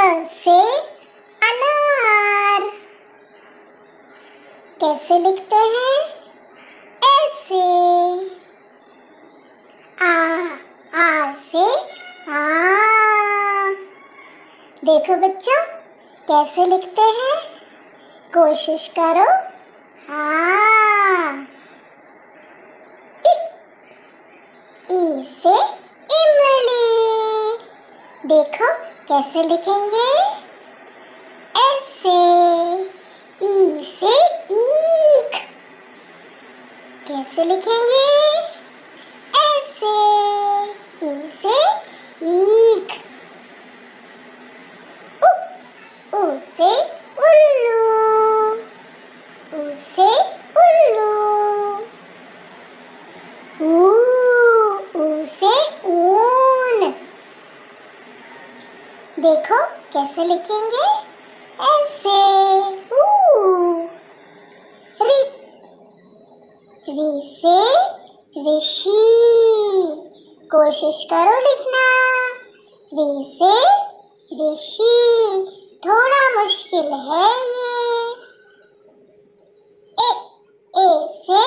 से अनार। कैसे लिखते हैं? ऐसे। आ से आ। देखो बच्चों, कैसे लिखते हैं? कोशिश करो। ई से इमली। देखो कैसे लिखेंगे? ऐसे। ई से ईख। कैसे लिखेंगे? ऐसे। ई से ईख। उ से उल्लू। उ से उल्लू। ऊ से ऊन। देखो कैसे लिखेंगे? ऐसे। री। री से ऋषि। कोशिश करो लिखना। री से ऋषि। थोड़ा मुश्किल है ये। ए से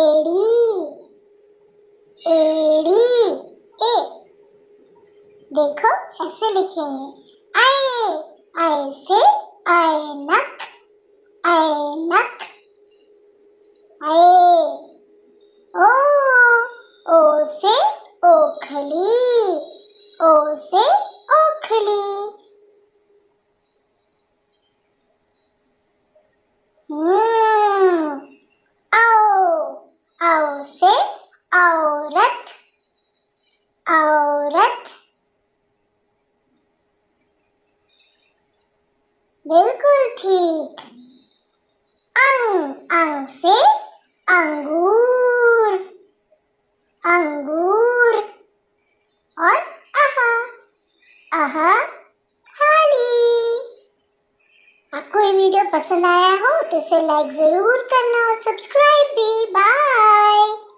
एड़ी। एड़ी। ए। देखो ऐसे लिखेंगे। आए से ऐनक। ऐनक। आए। ओ से ओखली। ओ से ओखली। आओ से औरत। औरत। बिल्कुल ठीक। अंग से अंगूर। अंगूर। और आहा खाली। आपको ये वीडियो पसंद आया हो तो इसे लाइक जरूर करना और सब्सक्राइब भी। बाय।